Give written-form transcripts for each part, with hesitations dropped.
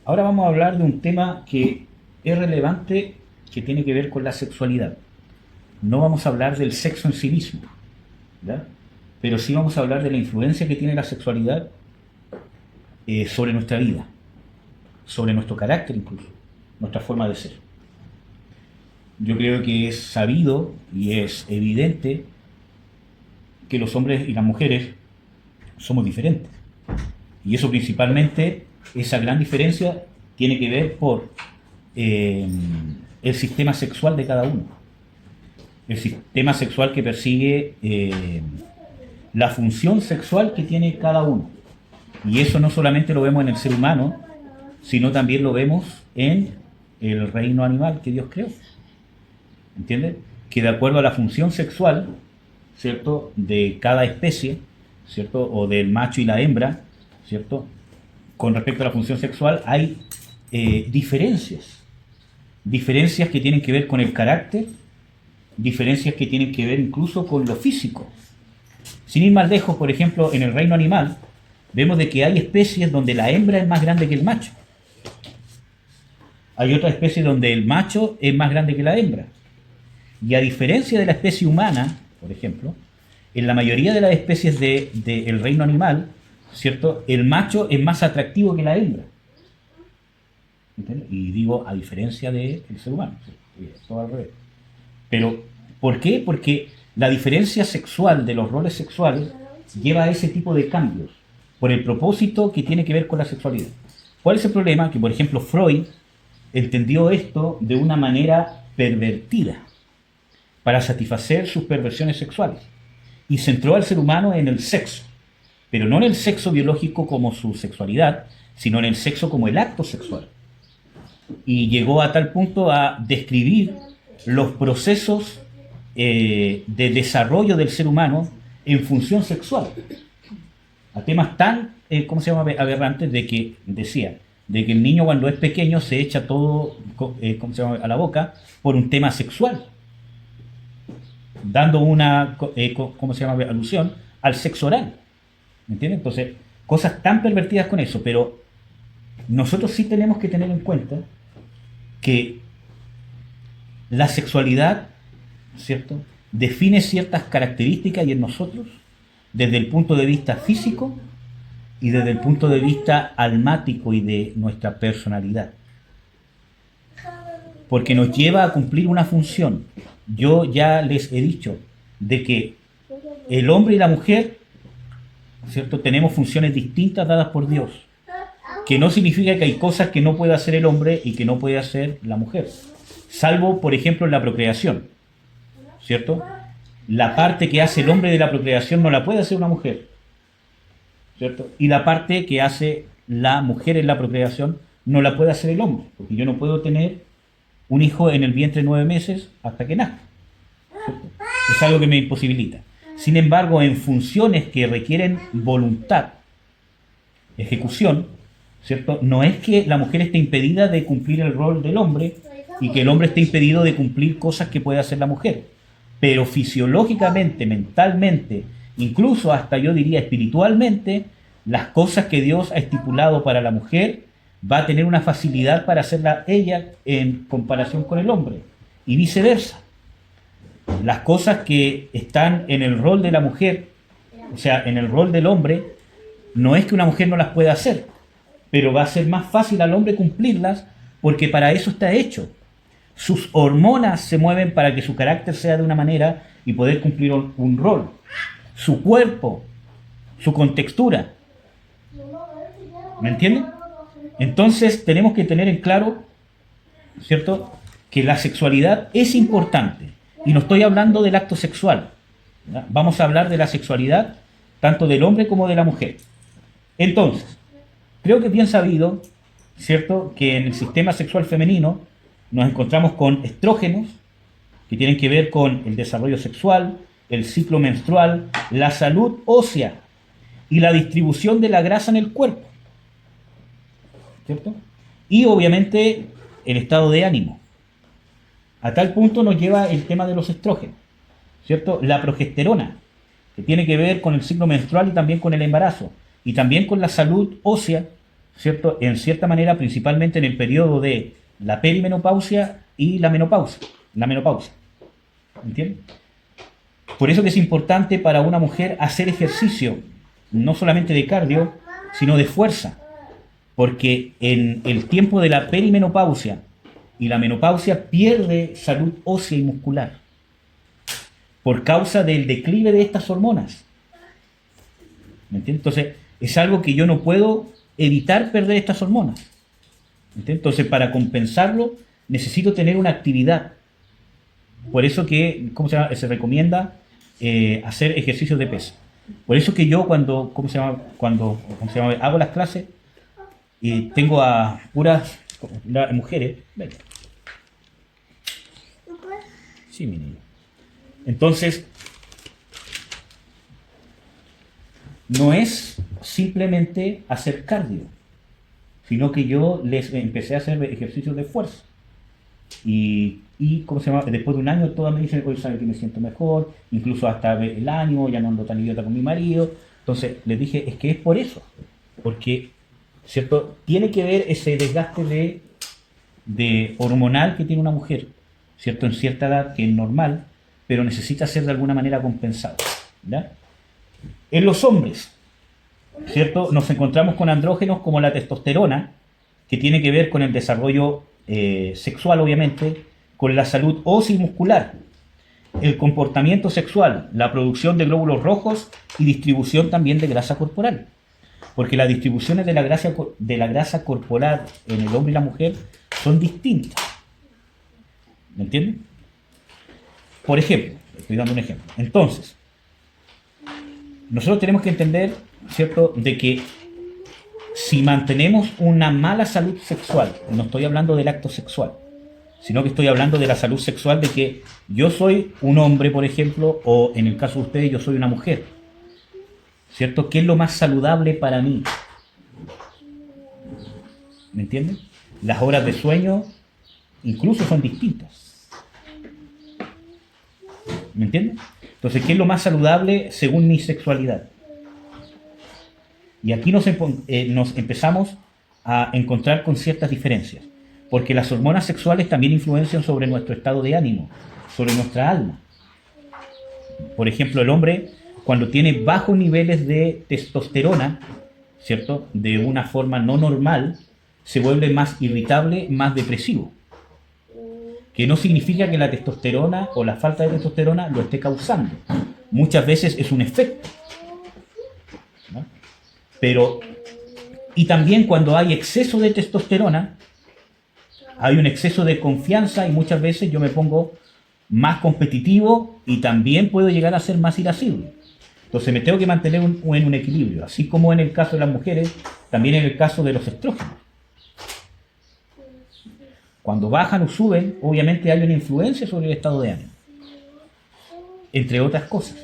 Ahora vamos a hablar de un tema que es relevante, que tiene que ver con la sexualidad. No vamos a hablar del sexo en sí mismo, ¿ya? Pero sí vamos a hablar de la influencia que tiene la sexualidad sobre nuestra vida, sobre nuestro carácter incluso, nuestra forma de ser. Yo creo que es sabido y es evidente que los hombres y las mujeres somos diferentes. Y eso principalmente, esa gran diferencia tiene que ver por el sistema sexual de cada uno. El sistema sexual que persigue la función sexual que tiene cada uno. Y eso no solamente lo vemos en el ser humano, sino también lo vemos en el reino animal que Dios creó. ¿Entiendes? Que de acuerdo a la función sexual, ¿cierto?, de cada especie, ¿cierto?, o del macho y la hembra, ¿cierto?, con respecto a la función sexual hay diferencias que tienen que ver con el carácter, diferencias que tienen que ver incluso con lo físico. Sin ir más lejos, por ejemplo, en el reino animal, vemos de que hay especies donde la hembra es más grande que el macho. Hay otras especies donde el macho es más grande que la hembra. Y a diferencia de la especie humana, por ejemplo, en la mayoría de las especies del reino animal, ¿cierto?, el macho es más atractivo que la hembra. ¿Entiendes? Y digo, a diferencia del ser humano. Todo al revés. Pero, ¿por qué? Porque la diferencia sexual de los roles sexuales lleva a ese tipo de cambios, por el propósito que tiene que ver con la sexualidad. ¿Cuál es el problema? Que, por ejemplo, Freud entendió esto de una manera pervertida, para satisfacer sus perversiones sexuales. Y centró al ser humano en el sexo, pero no en el sexo biológico como su sexualidad, sino en el sexo como el acto sexual. Y llegó a tal punto a describir los procesos de desarrollo del ser humano en función sexual. A temas tan, aberrantes, de que decía, de que el niño cuando es pequeño se echa todo a la boca por un tema sexual, dando una alusión al sexo oral. ¿Me entiendes? Entonces, cosas tan pervertidas con eso, pero nosotros sí tenemos que tener en cuenta que la sexualidad, ¿cierto?, define ciertas características y en nosotros, desde el punto de vista físico y desde el punto de vista almático y de nuestra personalidad. Porque nos lleva a cumplir una función. Yo ya les he dicho de que el hombre y la mujer, ¿cierto?, tenemos funciones distintas dadas por Dios, que no significa que hay cosas que no puede hacer el hombre y que no puede hacer la mujer, salvo, por ejemplo, en la procreación, ¿cierto? La parte que hace el hombre de la procreación no la puede hacer una mujer, ¿cierto? Y la parte que hace la mujer en la procreación no la puede hacer el hombre, porque yo no puedo tener un hijo en el vientre 9 meses hasta que nazca, ¿cierto? Es algo que me imposibilita. Sin embargo, en funciones que requieren voluntad, ejecución, ¿cierto?, no es que la mujer esté impedida de cumplir el rol del hombre y que el hombre esté impedido de cumplir cosas que puede hacer la mujer. Pero fisiológicamente, mentalmente, incluso hasta yo diría espiritualmente, las cosas que Dios ha estipulado para la mujer va a tener una facilidad para hacerla ella en comparación con el hombre, y viceversa. Las cosas que están en el rol de la mujer, o sea, en el rol del hombre, no es que una mujer no las pueda hacer, pero va a ser más fácil al hombre cumplirlas porque para eso está hecho. Sus hormonas se mueven para que su carácter sea de una manera y poder cumplir un rol. Su cuerpo, su contextura. ¿Me entienden? Entonces tenemos que tener en claro, ¿cierto?, que la sexualidad es importante. Y no estoy hablando del acto sexual, ¿ya? Vamos a hablar de la sexualidad tanto del hombre como de la mujer. Entonces, creo que es bien sabido, ¿cierto?, que en el sistema sexual femenino nos encontramos con estrógenos, que tienen que ver con el desarrollo sexual, el ciclo menstrual, la salud ósea y la distribución de la grasa en el cuerpo, ¿cierto? Y obviamente el estado de ánimo. A tal punto nos lleva el tema de los estrógenos, ¿cierto? La progesterona, que tiene que ver con el ciclo menstrual y también con el embarazo, y también con la salud ósea, ¿cierto? En cierta manera, principalmente en el periodo de la perimenopausia y la menopausia. ¿Entiendes? Por eso que es importante para una mujer hacer ejercicio, no solamente de cardio, sino de fuerza. Porque en el tiempo de la perimenopausia y la menopausia pierde salud ósea y muscular por causa del declive de estas hormonas. ¿Me entiendes? Entonces, es algo que yo no puedo evitar perder estas hormonas. ¿Me entiendes? Entonces, para compensarlo, necesito tener una actividad. Por eso que, se recomienda hacer ejercicios de peso. Por eso que yo cuando hago las clases, tengo a puras mujeres. Ven. Sí, mi niño. Entonces, no es simplemente hacer cardio, sino que yo les empecé a hacer ejercicios de fuerza. Y después de un año todas me dicen, hoy sabe que me siento mejor, incluso hasta el ánimo, ya no ando tan idiota con mi marido. Entonces les dije, es que es por eso, porque, ¿cierto? Tiene que ver ese desgaste de hormonal que tiene una mujer, ¿cierto? En cierta edad, que es normal, pero necesita ser de alguna manera compensado, ¿ya? En los hombres, ¿cierto? Nos encontramos con andrógenos como la testosterona, que tiene que ver con el desarrollo sexual, obviamente, con la salud ósea y muscular, el comportamiento sexual, la producción de glóbulos rojos y distribución también de grasa corporal. Porque las distribuciones de la grasa corporal en el hombre y la mujer son distintas. ¿Me entienden? Por ejemplo, estoy dando un ejemplo. Entonces, nosotros tenemos que entender, ¿cierto?, de que si mantenemos una mala salud sexual, no estoy hablando del acto sexual, sino que estoy hablando de la salud sexual, de que yo soy un hombre, por ejemplo, o en el caso de ustedes, yo soy una mujer, ¿cierto? ¿Qué es lo más saludable para mí? ¿Me entienden? Las horas de sueño incluso son distintas. ¿Me entienden? Entonces, ¿qué es lo más saludable según mi sexualidad? Y aquí nos empezamos a encontrar con ciertas diferencias, porque las hormonas sexuales también influencian sobre nuestro estado de ánimo, sobre nuestra alma. Por ejemplo, el hombre, cuando tiene bajos niveles de testosterona, ¿cierto?, de una forma no normal, se vuelve más irritable, más depresivo. Que no significa que la testosterona o la falta de testosterona lo esté causando. Muchas veces es un efecto, ¿no? Pero, y también cuando hay exceso de testosterona, hay un exceso de confianza y muchas veces yo me pongo más competitivo y también puedo llegar a ser más irascible. Entonces me tengo que mantener en un equilibrio, así como en el caso de las mujeres, también en el caso de los estrógenos. Cuando bajan o suben, obviamente hay una influencia sobre el estado de ánimo, entre otras cosas.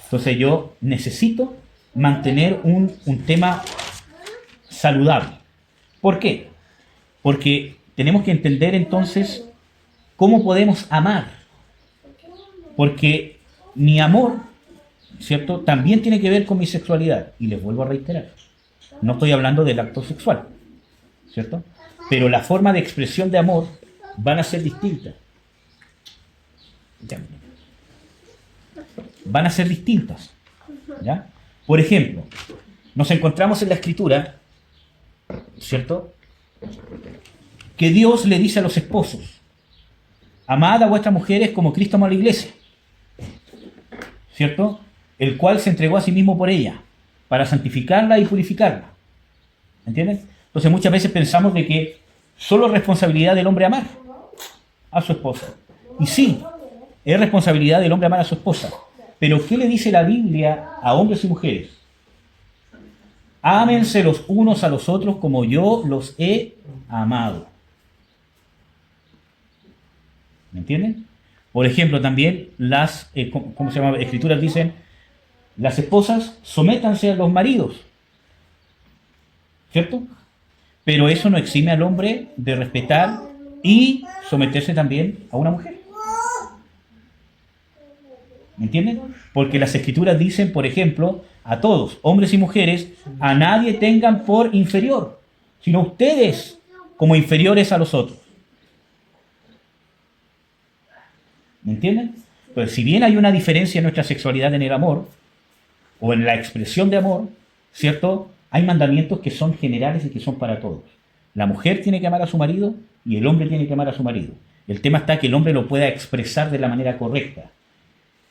Entonces yo necesito mantener un tema saludable. ¿Por qué? Porque tenemos que entender entonces cómo podemos amar. Porque mi amor, ¿cierto?, también tiene que ver con mi sexualidad. Y les vuelvo a reiterar, no estoy hablando del acto sexual, ¿cierto? Pero la forma de expresión de amor van a ser distintas. Van a ser distintas, ¿ya? Por ejemplo, nos encontramos en la Escritura, ¿cierto?, que Dios le dice a los esposos: amad a vuestras mujeres como Cristo amó a la iglesia, ¿cierto?, el cual se entregó a sí mismo por ella, para santificarla y purificarla. ¿Entiendes? Entonces muchas veces pensamos de que solo es responsabilidad del hombre amar a su esposa. Y sí, es responsabilidad del hombre amar a su esposa. Pero ¿qué le dice la Biblia a hombres y mujeres? Ámense los unos a los otros como yo los he amado. ¿Me entienden? Por ejemplo, también las escrituras dicen: las esposas sométanse a los maridos, ¿cierto? Pero eso no exime al hombre de respetar y someterse también a una mujer. ¿Me entienden? Porque las escrituras dicen, por ejemplo, a todos, hombres y mujeres, a nadie tengan por inferior, sino ustedes como inferiores a los otros. ¿Me entienden? Pues si bien hay una diferencia en nuestra sexualidad en el amor, o en la expresión de amor, ¿cierto? Hay mandamientos que son generales y que son para todos. La mujer tiene que amar a su marido y el hombre tiene que amar a su marido. El tema está que el hombre lo pueda expresar de la manera correcta.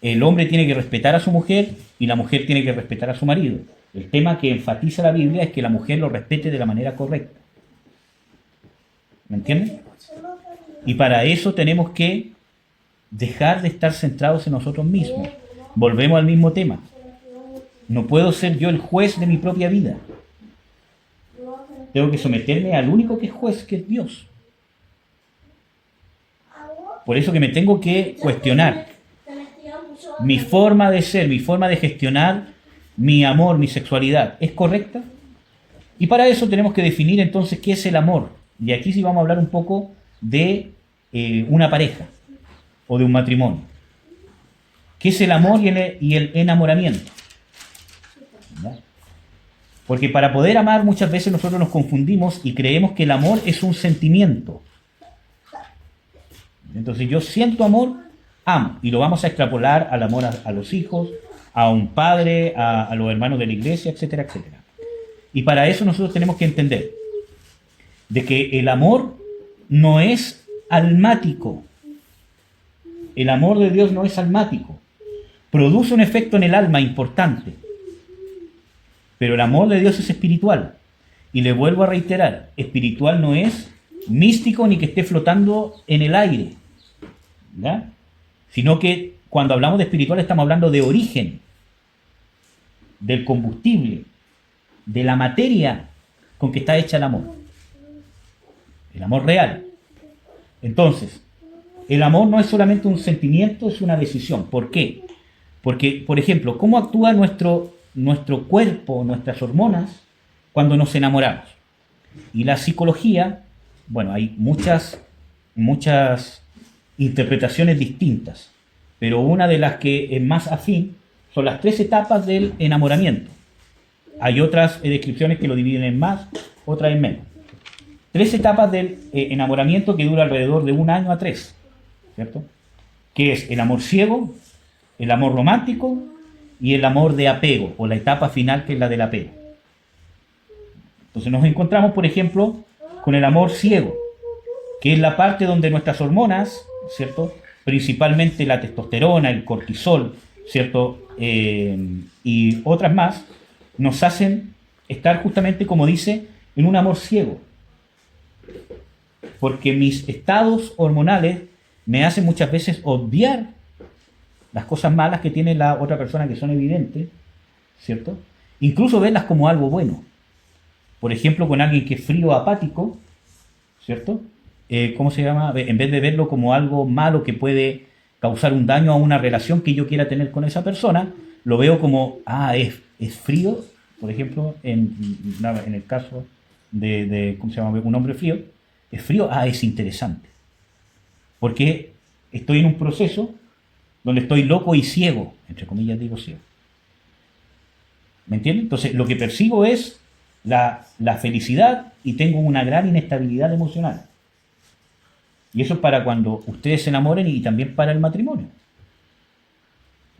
El hombre tiene que respetar a su mujer y la mujer tiene que respetar a su marido. El tema que enfatiza la Biblia es que la mujer lo respete de la manera correcta. ¿Me entienden? Y para eso tenemos que dejar de estar centrados en nosotros mismos. Volvemos al mismo tema. No puedo ser yo el juez de mi propia vida. Tengo que someterme al único que es juez, que es Dios. Por eso que me tengo que cuestionar mi forma de ser, mi forma de gestionar mi amor, mi sexualidad, ¿es correcta? Y para eso tenemos que definir entonces qué es el amor. Y aquí sí vamos a hablar un poco de una pareja o de un matrimonio. ¿Qué es el amor y el enamoramiento? ¿Verdad? Porque para poder amar muchas veces nosotros nos confundimos y creemos que el amor es un sentimiento. Entonces yo siento amor, amo, y lo vamos a extrapolar al amor a los hijos, a un padre, a los hermanos de la iglesia, etcétera, etcétera. Y para eso nosotros tenemos que entender de que el amor no es almático. El amor de Dios no es almático. Produce un efecto en el alma importante. Pero el amor de Dios es espiritual. Y le vuelvo a reiterar, espiritual no es místico ni que esté flotando en el aire, ¿ya? Sino que cuando hablamos de espiritual estamos hablando de origen, del combustible, de la materia con que está hecha el amor. El amor real. Entonces, el amor no es solamente un sentimiento, es una decisión. ¿Por qué? Porque, por ejemplo, ¿cómo actúa nuestro cuerpo, nuestras hormonas, cuando nos enamoramos? Y la psicología, bueno, hay muchas interpretaciones distintas, pero una de las que es más afín son las 3 etapas del enamoramiento. Hay otras descripciones que lo dividen en más, otras en menos. 3 etapas del enamoramiento que dura alrededor de 1 año a 3, ¿cierto? Que es el amor ciego, el amor romántico y el amor de apego, o la etapa final que es la del apego. Entonces nos encontramos, por ejemplo, con el amor ciego, que es la parte donde nuestras hormonas, ¿cierto? Principalmente la testosterona, el cortisol, ¿cierto? Y otras más, nos hacen estar justamente, como dice, en un amor ciego. Porque mis estados hormonales me hacen muchas veces obviar las cosas malas que tiene la otra persona, que son evidentes, ¿cierto? Incluso verlas como algo bueno. Por ejemplo, con alguien que es frío o apático, ¿cierto? ¿Cómo se llama? En vez de verlo como algo malo que puede causar un daño a una relación que yo quiera tener con esa persona, lo veo como, es frío, por ejemplo, en el caso de ¿cómo se llama? Un hombre frío, es frío, es interesante. Porque estoy en un proceso donde estoy loco y ciego, entre comillas digo ciego. ¿Me entienden? Entonces, lo que percibo es la felicidad y tengo una gran inestabilidad emocional. Y eso es para cuando ustedes se enamoren y también para el matrimonio.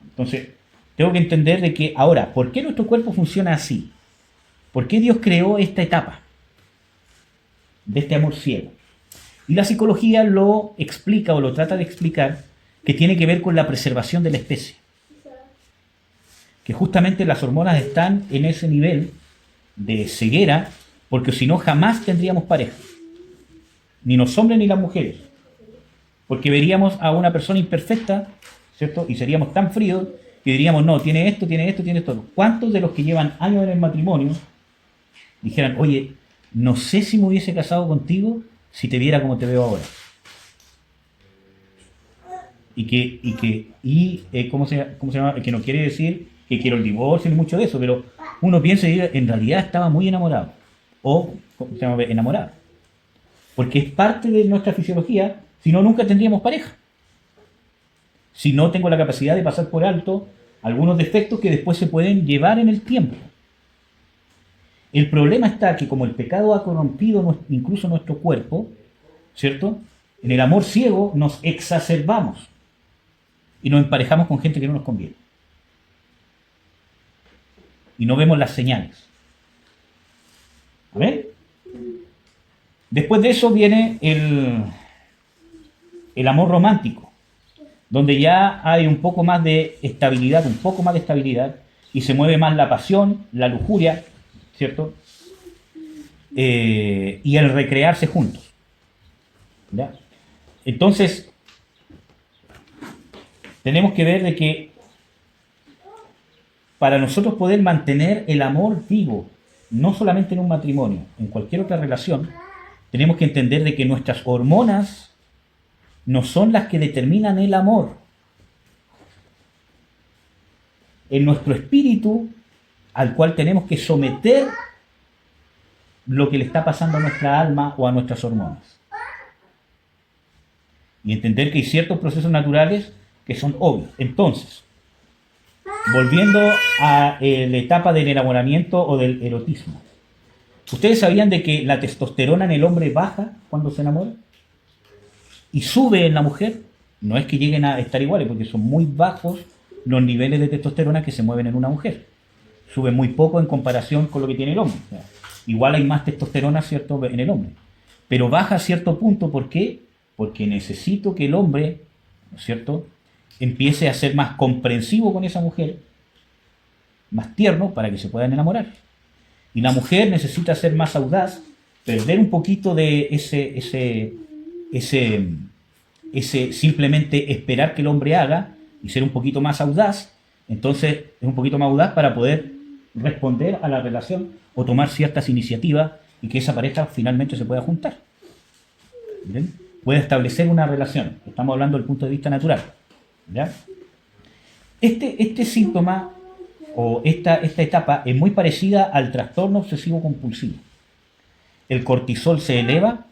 Entonces, tengo que entender de que, ahora, ¿por qué nuestro cuerpo funciona así? ¿Por qué Dios creó esta etapa de este amor ciego? Y la psicología lo explica o lo trata de explicar, que tiene que ver con la preservación de la especie. Que justamente las hormonas están en ese nivel de ceguera, porque si no jamás tendríamos pareja. Ni los hombres ni las mujeres. Porque veríamos a una persona imperfecta, ¿cierto? Y seríamos tan fríos que diríamos, no, tiene esto, tiene esto, tiene esto. ¿Cuántos de los que llevan años en el matrimonio dijeran, oye, no sé si me hubiese casado contigo si te viera como te veo ahora? ¿Cómo se llama? Que no quiere decir que quiero el divorcio ni mucho de eso, pero uno piensa y en realidad estaba muy enamorado. O, ¿cómo se llama? Enamorado. Porque es parte de nuestra fisiología, si no, nunca tendríamos pareja. Si no, tengo la capacidad de pasar por alto algunos defectos que después se pueden llevar en el tiempo. El problema está que como el pecado ha corrompido incluso nuestro cuerpo, ¿cierto? En el amor ciego nos exacerbamos y nos emparejamos con gente que no nos conviene. Y no vemos las señales. ¿Amén? Después de eso viene el amor romántico, donde ya hay un poco más de estabilidad, y se mueve más la pasión, la lujuria, ¿cierto? Y el recrearse juntos. ¿Ya? Entonces, tenemos que ver de que para nosotros poder mantener el amor vivo, no solamente en un matrimonio, en cualquier otra relación, tenemos que entender de que nuestras hormonas no son las que determinan el amor. En nuestro espíritu, al cual tenemos que someter lo que le está pasando a nuestra alma o a nuestras hormonas. Y entender que hay ciertos procesos naturales que son obvios. Entonces, volviendo a la etapa del enamoramiento o del erotismo. ¿Ustedes sabían de que la testosterona en el hombre baja cuando se enamora? Y sube en la mujer. No es que lleguen a estar iguales, porque son muy bajos los niveles de testosterona que se mueven en una mujer. Sube muy poco en comparación con lo que tiene el hombre. O sea, igual hay más testosterona, ¿cierto?, en el hombre. Pero baja a cierto punto, ¿por qué? Porque necesito que el hombre, ¿no es cierto?, empiece a ser más comprensivo con esa mujer, más tierno, para que se puedan enamorar. Y la mujer necesita ser más audaz, perder un poquito de ese simplemente esperar que el hombre haga y ser un poquito más audaz. Entonces es un poquito más audaz para poder responder a la relación o tomar ciertas iniciativas y que esa pareja finalmente se pueda juntar. ¿Bien? Puede establecer una relación. Estamos hablando del punto de vista natural. ¿Ya? Este síntoma o esta etapa es muy parecida al trastorno obsesivo compulsivo. El cortisol se eleva,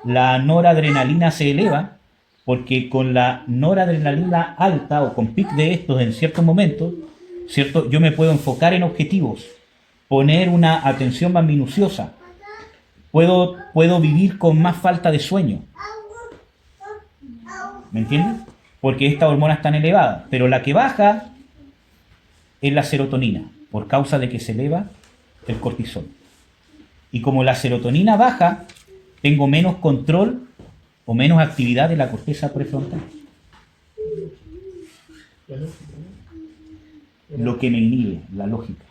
la noradrenalina se eleva, porque con la noradrenalina alta o con pic de estos en ciertos momentos, ¿cierto?, yo me puedo enfocar en objetivos, poner una atención más minuciosa, puedo vivir con más falta de sueño. ¿Me entienden? Porque estas hormonas están elevadas, pero la que baja es la serotonina, por causa de que se eleva el cortisol. Y como la serotonina baja, tengo menos control o menos actividad de la corteza prefrontal. Lo que me inhibe, la lógica,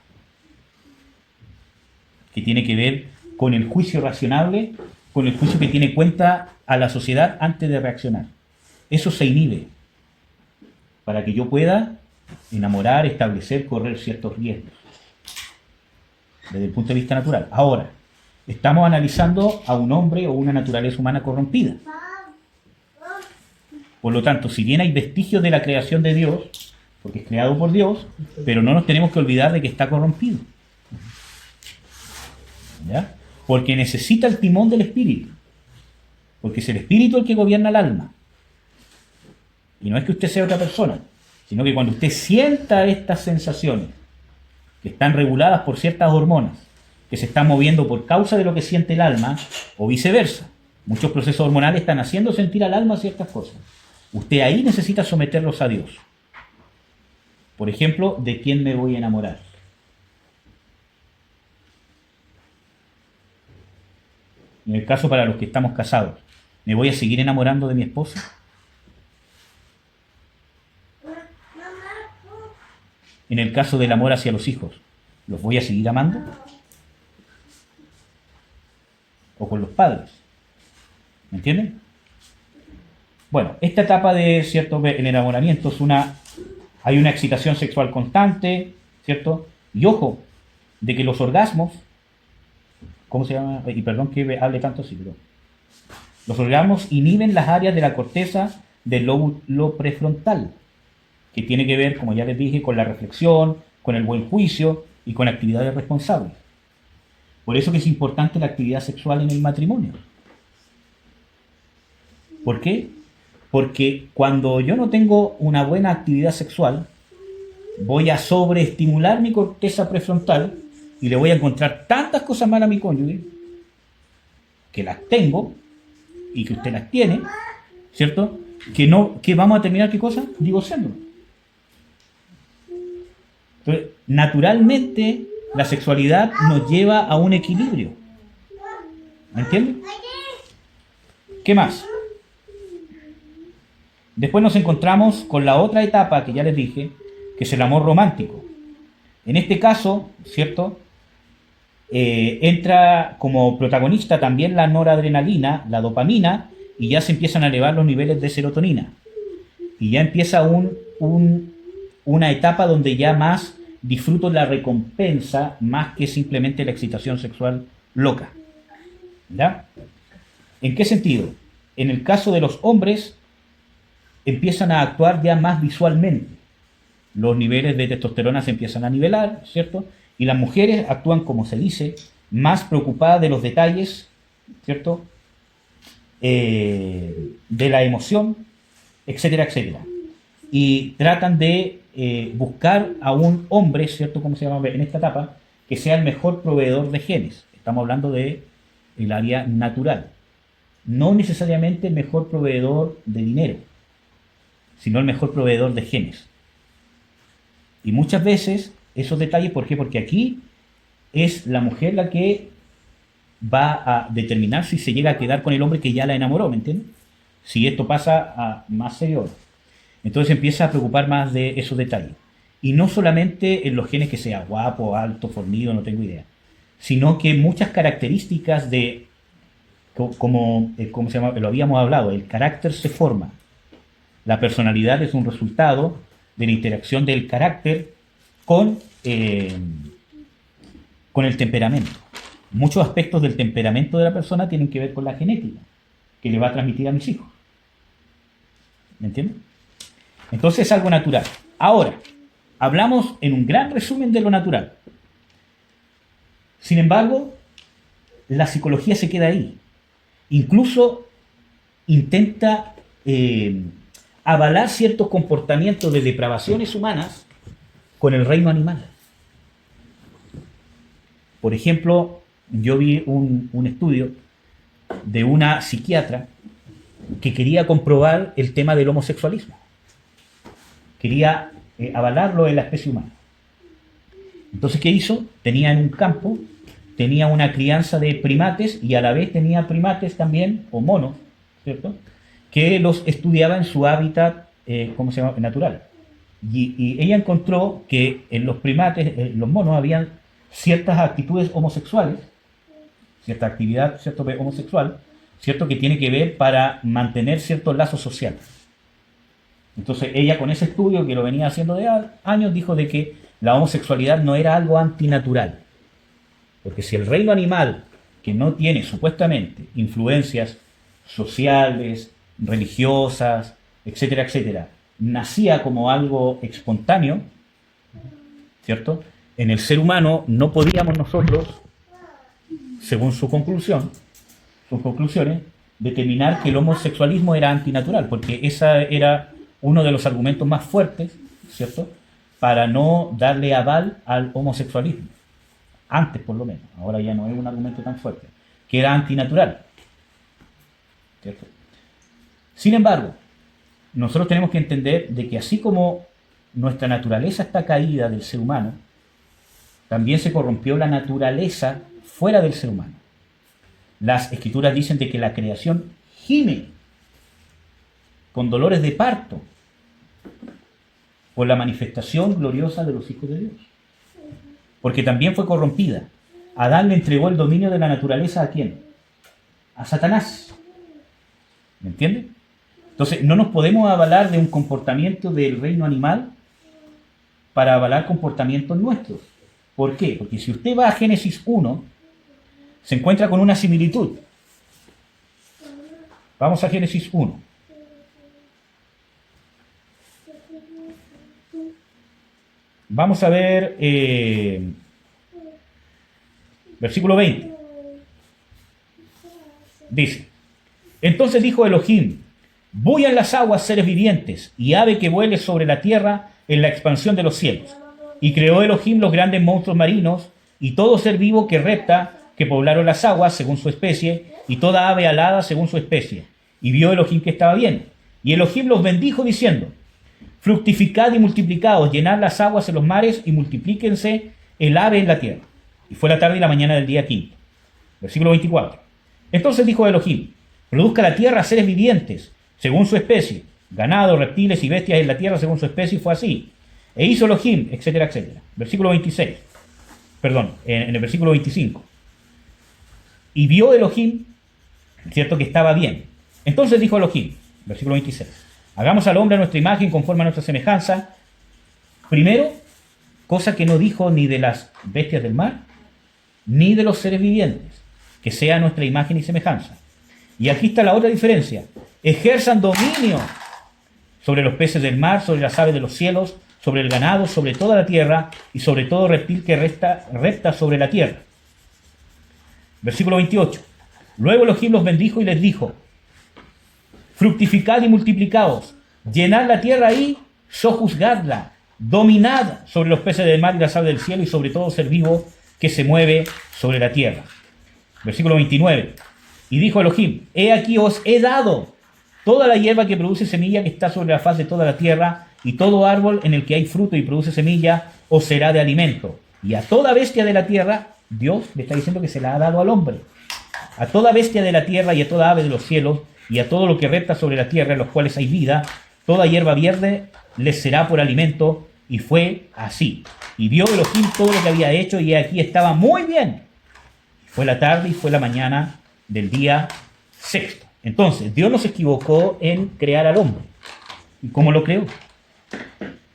que tiene que ver con el juicio razonable, con el juicio que tiene cuenta a la sociedad antes de reaccionar. Eso se inhibe para que yo pueda enamorar, establecer, correr ciertos riesgos desde el punto de vista natural. Ahora, estamos analizando a un hombre o una naturaleza humana corrompida. Por lo tanto, si bien hay vestigios de la creación de Dios, porque es creado por Dios, pero no nos tenemos que olvidar de que está corrompido. ¿Ya? Porque necesita el timón del espíritu. Porque es el espíritu el que gobierna el alma. Y no es que usted sea otra persona, sino que cuando usted sienta estas sensaciones, que están reguladas por ciertas hormonas, que se están moviendo por causa de lo que siente el alma, o viceversa. Muchos procesos hormonales están haciendo sentir al alma ciertas cosas. Usted ahí necesita someterlos a Dios. Por ejemplo, ¿de quién me voy a enamorar? En el caso para los que estamos casados, ¿me voy a seguir enamorando de mi esposa? En el caso del amor hacia los hijos, ¿los voy a seguir amando? O con los padres. ¿Me entienden? Bueno, esta etapa de cierto el enamoramiento es hay una excitación sexual constante, ¿cierto? Y ojo, de que los orgasmos, ¿cómo se llama? Y perdón que hable tanto así, pero los orgasmos inhiben las áreas de la corteza del lóbulo prefrontal, que tiene que ver, como ya les dije, con la reflexión, con el buen juicio y con actividades responsables. Por eso que es importante la actividad sexual en el matrimonio. ¿Por qué? Porque cuando yo no tengo una buena actividad sexual, voy a sobreestimular mi corteza prefrontal y le voy a encontrar tantas cosas malas a mi cónyuge, que las tengo y que usted las tiene, ¿cierto? Que vamos a terminar, ¿qué cosa? Divorciándonos. Entonces, naturalmente, la sexualidad nos lleva a un equilibrio. ¿Me entiendes? ¿Qué más? Después nos encontramos con la otra etapa que ya les dije, que es el amor romántico. En este caso, ¿cierto? Entra como protagonista también la noradrenalina, la dopamina, y ya se empiezan a elevar los niveles de serotonina. Y ya empieza una etapa donde ya más disfruto la recompensa más que simplemente la excitación sexual loca. ¿Ya? ¿En qué sentido? En el caso de los hombres, empiezan a actuar ya más visualmente. Los niveles de testosterona se empiezan a nivelar, ¿cierto? Y las mujeres actúan, como se dice, más preocupadas de los detalles, ¿cierto? De la emoción, etcétera, etcétera. Y tratan de buscar a un hombre, ¿cierto? ¿Cómo se llama en esta etapa? Que sea el mejor proveedor de genes. Estamos hablando de el área natural. No necesariamente el mejor proveedor de dinero, sino el mejor proveedor de genes. Y muchas veces esos detalles, ¿por qué? Porque aquí es la mujer la que va a determinar si se llega a quedar con el hombre que ya la enamoró, ¿me entiendes? Si esto pasa a más serio. Entonces empieza a preocupar más de esos detalles. Y no solamente en los genes que sea guapo, alto, fornido, no tengo idea, sino que muchas características de, ¿cómo se llama? Lo habíamos hablado, el carácter se forma. La personalidad es un resultado de la interacción del carácter con el temperamento. Muchos aspectos del temperamento de la persona tienen que ver con la genética, que le va a transmitir a mis hijos. ¿Me entienden? Entonces es algo natural. Ahora, hablamos en un gran resumen de lo natural. Sin embargo, la psicología se queda ahí. Incluso intenta avalar ciertos comportamientos de depravaciones humanas con el reino animal. Por ejemplo, yo vi un estudio de una psiquiatra que quería comprobar el tema del homosexualismo. Quería avalarlo en la especie humana. Entonces, ¿qué hizo? Tenía en un campo, tenía una crianza de primates y a la vez tenía primates también, o monos, ¿cierto?, que los estudiaba en su hábitat, ¿cómo se llama?, natural. Y ella encontró que en los primates, en los monos, habían ciertas actitudes homosexuales, cierta actividad, ¿cierto?, homosexual, ¿cierto?, que tiene que ver para mantener ciertos lazos sociales. Entonces ella, con ese estudio que lo venía haciendo de años, dijo de que la homosexualidad no era algo antinatural. Porque si el reino animal, que no tiene supuestamente influencias sociales, religiosas, etcétera, etcétera, nacía como algo espontáneo, ¿cierto? En el ser humano no podíamos nosotros, según sus conclusiones, determinar que el homosexualismo era antinatural, porque ese era uno de los argumentos más fuertes, ¿cierto?, para no darle aval al homosexualismo. Antes, por lo menos. Ahora ya no es un argumento tan fuerte. Que era antinatural. ¿Cierto? Sin embargo, nosotros tenemos que entender de que así como nuestra naturaleza está caída del ser humano, también se corrompió la naturaleza fuera del ser humano. Las escrituras dicen de que la creación gime con dolores de parto por la manifestación gloriosa de los hijos de Dios. Porque también fue corrompida. Adán le entregó el dominio de la naturaleza, ¿a quién? A Satanás. ¿Me entienden? Entonces, no nos podemos avalar de un comportamiento del reino animal para avalar comportamientos nuestros. ¿Por qué? Porque si usted va a Génesis 1, se encuentra con una similitud. Vamos a Génesis 1. Vamos a ver versículo 20. Dice: entonces dijo Elohim, Bullan las aguas seres vivientes, y ave que vuele sobre la tierra en la expansión de los cielos. Y creó Elohim los grandes monstruos marinos, y todo ser vivo que repta, que poblaron las aguas según su especie, y toda ave alada según su especie. Y vio Elohim que estaba bien. Y Elohim los bendijo diciendo: fructificad y multiplicaos, llenad las aguas en los mares, y multiplíquense el ave en la tierra. Y fue la tarde y la mañana del día quinto. Versículo 24. Entonces dijo Elohim: produzca la tierra seres vivientes, según su especie, ganado, reptiles y bestias en la tierra según su especie, y fue así. E hizo Elohim, etcétera, etcétera. Versículo 26. Perdón, en el versículo 25. Y vio Elohim, cierto, que estaba bien. Entonces dijo Elohim, versículo 26, hagamos al hombre a nuestra imagen, conforme a nuestra semejanza. Primero, cosa que no dijo ni de las bestias del mar, ni de los seres vivientes, que sea nuestra imagen y semejanza. Y aquí está la otra diferencia: ejerzan dominio sobre los peces del mar, sobre las aves de los cielos, sobre el ganado, sobre toda la tierra, y sobre todo reptil que repta sobre la tierra. Versículo 28. Luego Elohim los bendijo y les dijo: fructificad y multiplicaos, llenad la tierra y sojuzgadla, dominad sobre los peces del mar y las aves del cielo, y sobre todo ser vivo que se mueve sobre la tierra. Versículo 29. Y dijo Elohim: he aquí os he dado toda la hierba que produce semilla que está sobre la faz de toda la tierra, y todo árbol en el que hay fruto y produce semilla os será de alimento. Y a toda bestia de la tierra, Dios le está diciendo que se la ha dado al hombre. A toda bestia de la tierra y a toda ave de los cielos y a todo lo que repta sobre la tierra, en los cuales hay vida, toda hierba verde les será por alimento. Y fue así. Y vio Elohim todo lo que había hecho, y aquí estaba muy bien. Fue la tarde y fue la mañana del día sexto. Entonces, Dios no se equivocó en crear al hombre. ¿Y cómo lo creó?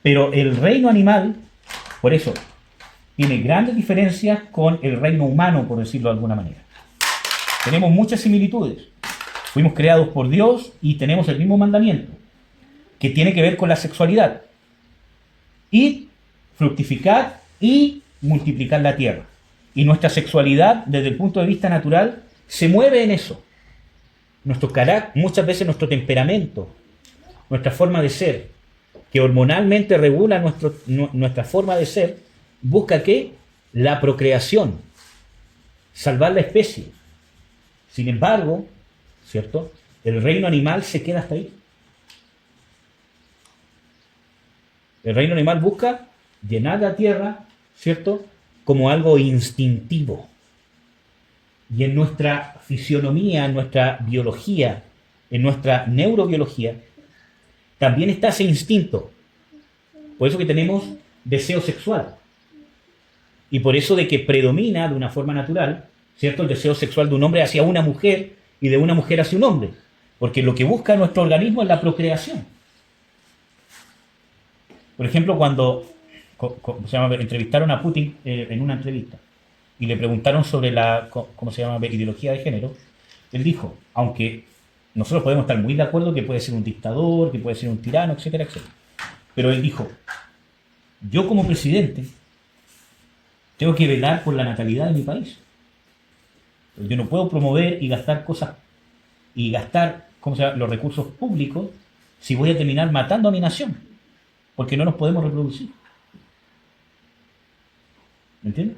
Pero el reino animal, por eso, tiene grandes diferencias con el reino humano, por decirlo de alguna manera. Tenemos muchas similitudes. Fuimos creados por Dios y tenemos el mismo mandamiento, que tiene que ver con la sexualidad. Y fructificar y multiplicar la tierra. Y nuestra sexualidad, desde el punto de vista natural, se mueve en eso. Nuestro carácter, muchas veces nuestro temperamento, nuestra forma de ser, que hormonalmente regula nuestra forma de ser, busca ¿qué? La procreación, salvar la especie. Sin embargo, ¿cierto? El reino animal se queda hasta ahí. El reino animal busca llenar la tierra, ¿cierto?, como algo instintivo. Y en nuestra fisionomía, en nuestra biología, en nuestra neurobiología, también está ese instinto. Por eso que tenemos deseo sexual. Y por eso de que predomina de una forma natural, ¿cierto?, el deseo sexual de un hombre hacia una mujer y de una mujer hacia un hombre. Porque lo que busca nuestro organismo es la procreación. Por ejemplo, cuando entrevistaron a Putin en una entrevista y le preguntaron sobre la ideología de género, él dijo, aunque nosotros podemos estar muy de acuerdo que puede ser un dictador, que puede ser un tirano, etcétera, etcétera, pero él dijo, yo como presidente tengo que velar por la natalidad de mi país. Yo no puedo promover y gastar cosas y gastar los recursos públicos si voy a terminar matando a mi nación, porque no nos podemos reproducir. ¿Me entiendes?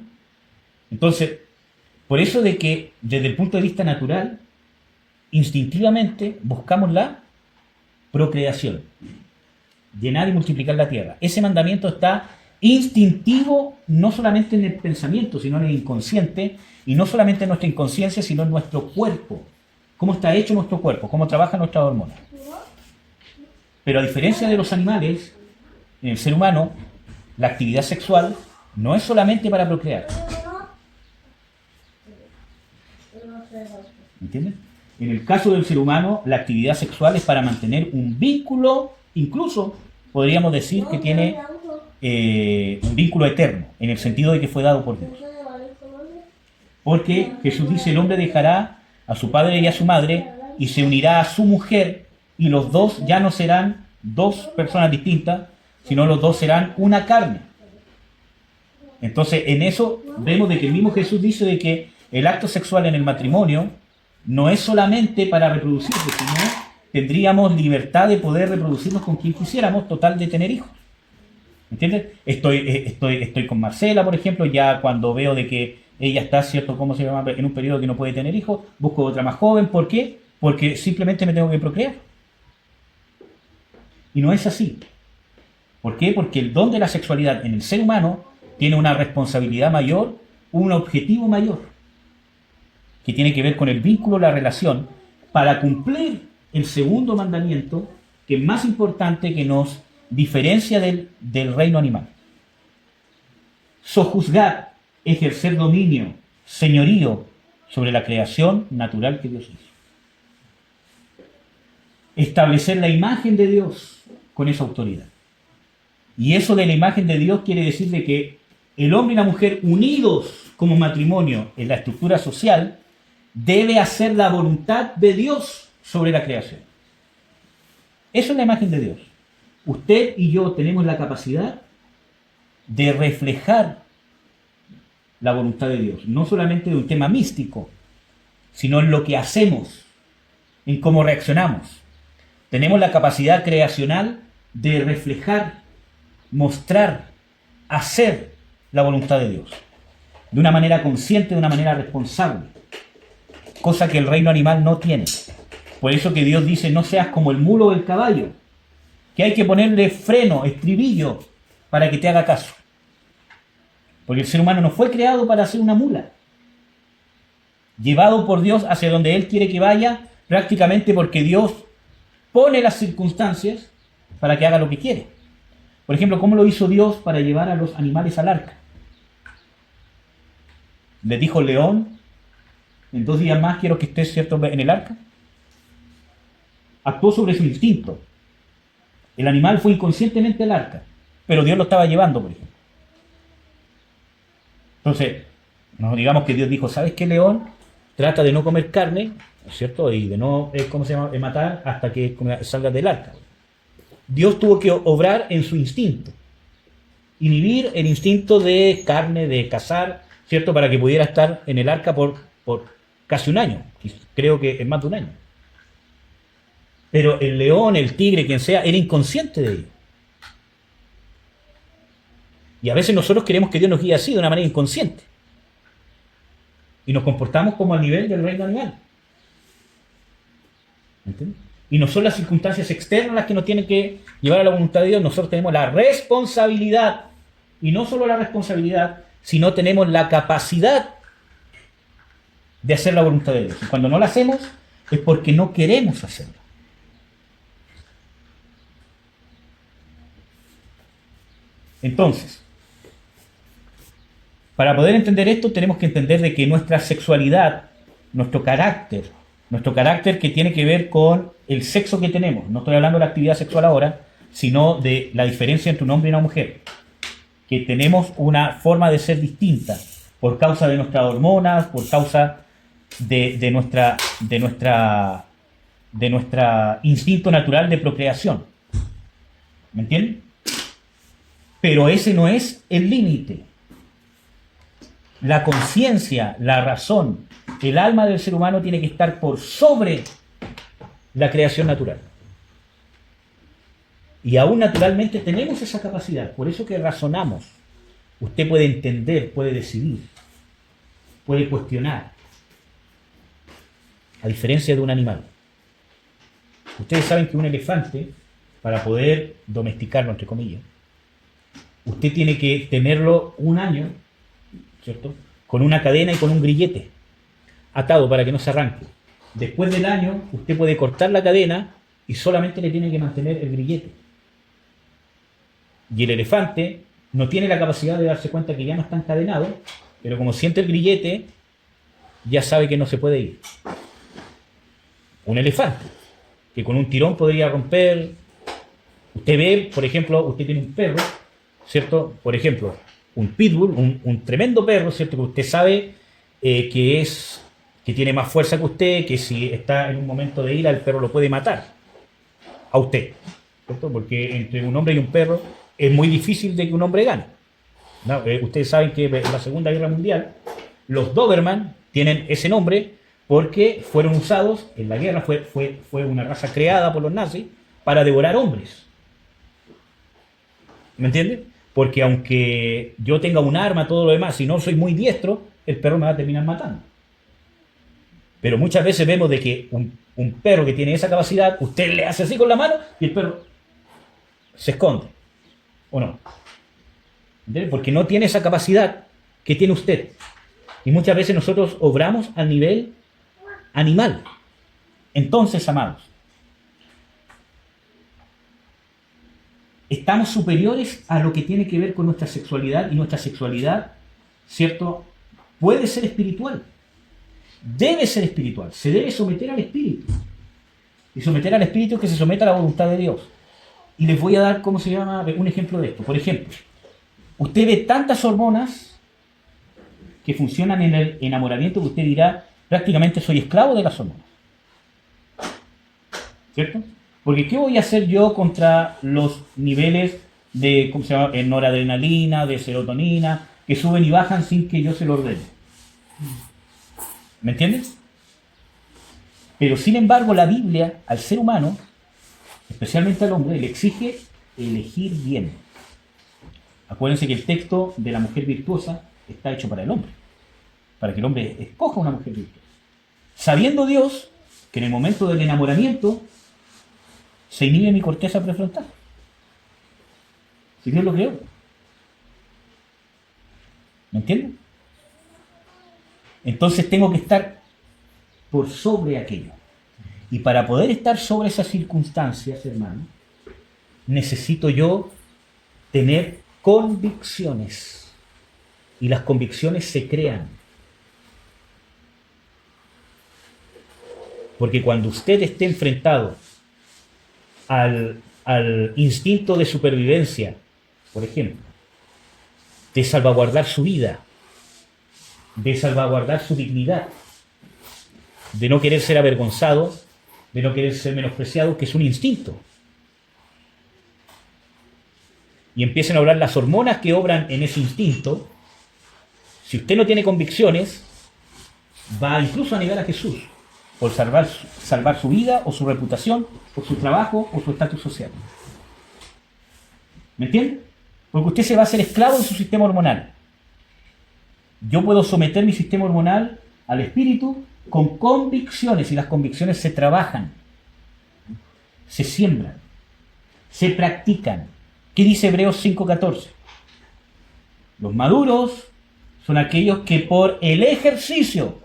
Entonces, por eso de que desde el punto de vista natural, instintivamente buscamos la procreación, llenar y multiplicar la tierra. Ese mandamiento está instintivo no solamente en el pensamiento, sino en el inconsciente, y no solamente en nuestra inconsciencia, sino en nuestro cuerpo. Cómo está hecho nuestro cuerpo, cómo trabajan nuestras hormonas. Pero a diferencia de los animales, en el ser humano, la actividad sexual no es solamente para procrear. ¿Entiendes? En el caso del ser humano, la actividad sexual es para mantener un vínculo, incluso podríamos decir que tiene un vínculo eterno, en el sentido de que fue dado por Dios. Porque Jesús dice, el hombre dejará a su padre y a su madre y se unirá a su mujer, y los dos ya no serán dos personas distintas, sino los dos serán una carne. Entonces, en eso vemos de que el mismo Jesús dice de que el acto sexual en el matrimonio no es solamente para reproducirse, sino tendríamos libertad de poder reproducirnos con quien quisiéramos, total de tener hijos. ¿Entiendes? Estoy con Marcela, por ejemplo, ya cuando veo de que ella está, ¿cierto? ¿Cómo se llama? En un periodo que no puede tener hijos, busco otra más joven. ¿Por qué? Porque simplemente me tengo que procrear. Y no es así. ¿Por qué? Porque el don de la sexualidad en el ser humano tiene una responsabilidad mayor, un objetivo mayor, que tiene que ver con el vínculo, la relación, para cumplir el segundo mandamiento, que es más importante, que nos diferencia del reino animal. Sojuzgar, ejercer dominio, señorío sobre la creación natural que Dios hizo. Establecer la imagen de Dios con esa autoridad. Y eso de la imagen de Dios quiere decir de que el hombre y la mujer unidos como matrimonio en la estructura social debe hacer la voluntad de Dios sobre la creación. Eso es la imagen de Dios. Usted y yo tenemos la capacidad de reflejar la voluntad de Dios, no solamente de un tema místico, sino en lo que hacemos, en cómo reaccionamos. Tenemos la capacidad creacional de reflejar, mostrar, hacer la voluntad de Dios, de una manera consciente, de una manera responsable, cosa que el reino animal no tiene. Por eso que Dios dice, no seas como el mulo o el caballo, que hay que ponerle freno, estribillo, para que te haga caso. Porque el ser humano no fue creado para ser una mula, llevado por Dios hacia donde Él quiere que vaya, prácticamente porque Dios pone las circunstancias para que haga lo que quiere. Por ejemplo, ¿cómo lo hizo Dios para llevar a los animales al arca? Le dijo el león, en 2 días más quiero que estés, ¿cierto?, en el arca. Actuó sobre su instinto. El animal fue inconscientemente al arca, pero Dios lo estaba llevando, por ejemplo. Entonces, no digamos que Dios dijo, ¿sabes qué, león? Trata de no comer carne, ¿cierto? Y de no, matar hasta que salgas del arca. Dios tuvo que obrar en su instinto, inhibir el instinto de carne, de cazar, ¿cierto? Para que pudiera estar en el arca por casi un año, creo que es más de un año. Pero el león, el tigre, quien sea, era inconsciente de ello. Y a veces nosotros queremos que Dios nos guíe así, de una manera inconsciente. Y nos comportamos como al nivel del reino animal. ¿Entiendes? Y no son las circunstancias externas las que nos tienen que llevar a la voluntad de Dios. Nosotros tenemos la responsabilidad, y no solo la responsabilidad, sino tenemos la capacidad de hacer la voluntad de Dios. Y cuando no la hacemos, es porque no queremos hacerla. Entonces, para poder entender esto, tenemos que entender de que nuestra sexualidad, nuestro carácter que tiene que ver con el sexo que tenemos, no estoy hablando de la actividad sexual ahora, sino de la diferencia entre un hombre y una mujer, que tenemos una forma de ser distinta por causa de nuestras hormonas, por causa de nuestra instinto natural de procreación. ¿Me entienden? Pero ese no es el límite. La conciencia, la razón, el alma del ser humano tiene que estar por sobre la creación natural. Y aún naturalmente tenemos esa capacidad, por eso que razonamos. Usted puede entender, puede decidir, puede cuestionar, a diferencia de un animal. Ustedes saben que un elefante, para poder domesticarlo, entre comillas, usted tiene que tenerlo un año, ¿cierto?, con una cadena y con un grillete atado para que no se arranque. Después del año, usted puede cortar la cadena y solamente le tiene que mantener el grillete. Y el elefante no tiene la capacidad de darse cuenta que ya no está encadenado, pero como siente el grillete, ya sabe que no se puede ir. Un elefante, que con un tirón podría romper. Usted ve, por ejemplo, usted tiene un perro, ¿cierto? Por ejemplo, un pitbull, un tremendo perro, ¿cierto? Que usted sabe que tiene más fuerza que usted, que si está en un momento de ira, el perro lo puede matar a usted, ¿cierto? Porque entre un hombre y un perro es muy difícil de que un hombre gane. ¿No? Ustedes saben que en la Segunda Guerra Mundial los Doberman tienen ese nombre porque fueron usados en la guerra, fue una raza creada por los nazis para devorar hombres. ¿Me entiendes? Porque aunque yo tenga un arma, todo lo demás, si no soy muy diestro, el perro me va a terminar matando. Pero muchas veces vemos de que un perro que tiene esa capacidad, usted le hace así con la mano y el perro se esconde. ¿O no? ¿Entiendes? Porque no tiene esa capacidad que tiene usted. Y muchas veces nosotros obramos al nivel animal. Entonces, amados, estamos superiores a lo que tiene que ver con nuestra sexualidad, y nuestra sexualidad, ¿cierto?, puede ser espiritual, debe ser espiritual, se debe someter al espíritu, y someter al espíritu es que se someta a la voluntad de Dios. Y les voy a dar, ¿cómo se llama?, un ejemplo de esto. Por ejemplo, usted ve tantas hormonas que funcionan en el enamoramiento que usted dirá, prácticamente soy esclavo de las hormonas, ¿cierto? Porque ¿qué voy a hacer yo contra los niveles de, ¿cómo se llama?, noradrenalina, de serotonina, que suben y bajan sin que yo se lo ordene? ¿Me entiendes? Pero sin embargo la Biblia al ser humano, especialmente al hombre, le exige elegir bien. Acuérdense que el texto de la mujer virtuosa está hecho para el hombre, para que el hombre escoja una mujer virtuosa. Sabiendo Dios que en el momento del enamoramiento se inhibe mi corteza prefrontal. Si Dios lo creó. ¿Me entienden? Entonces tengo que estar por sobre aquello. Y para poder estar sobre esas circunstancias, hermano, necesito yo tener convicciones. Y las convicciones se crean. Porque cuando usted esté enfrentado al instinto de supervivencia, por ejemplo, de salvaguardar su vida, de salvaguardar su dignidad, de no querer ser avergonzado, de no querer ser menospreciado, que es un instinto. Y empiezan a obrar las hormonas que obran en ese instinto. Si usted no tiene convicciones, va incluso a negar a Jesús por salvar su vida o su reputación, o su trabajo o su estatus social. ¿Me entiende? Porque usted se va a hacer esclavo de su sistema hormonal. Yo puedo someter mi sistema hormonal al espíritu con convicciones, y las convicciones se trabajan, se siembran, se practican. ¿Qué dice Hebreos 5:14? Los maduros son aquellos que por el ejercicio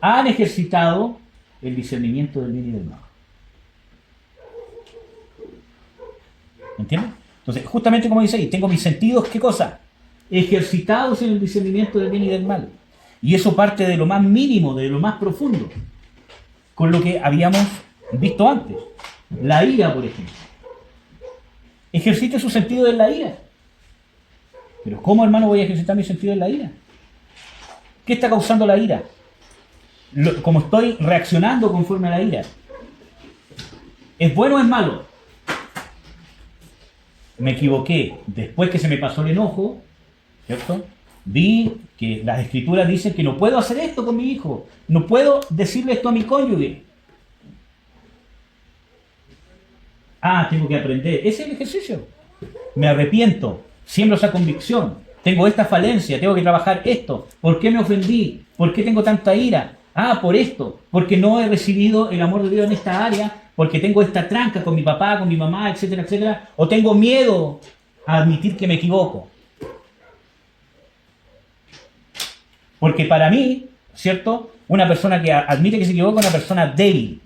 han ejercitado el discernimiento del bien y del mal. ¿Me entiendes? Entonces, justamente como dice ahí, tengo mis sentidos, ¿qué cosa? Ejercitados en el discernimiento del bien y del mal. Y eso parte de lo más mínimo, de lo más profundo, con lo que habíamos visto antes. La ira, por ejemplo. Ejercite su sentido de la ira. Pero ¿cómo, hermano, voy a ejercitar mi sentido de la ira? ¿Qué está causando la ira? ¿Cómo estoy reaccionando conforme a la ira? ¿Es bueno o es malo? Me equivoqué. Después que se me pasó el enojo, ¿cierto?, vi que las escrituras dicen que no puedo hacer esto con mi hijo. No puedo decirle esto a mi cónyuge. Tengo que aprender. Ese es el ejercicio. Me arrepiento. Siembro esa convicción. Tengo esta falencia. Tengo que trabajar esto. ¿Por qué me ofendí? ¿Por qué tengo tanta ira? Por esto. Porque no he recibido el amor de Dios en esta área. Porque tengo esta tranca con mi papá, con mi mamá, etcétera, etcétera. O tengo miedo a admitir que me equivoco. Porque para mí, ¿cierto?, una persona que admite que se equivoca es una persona débil.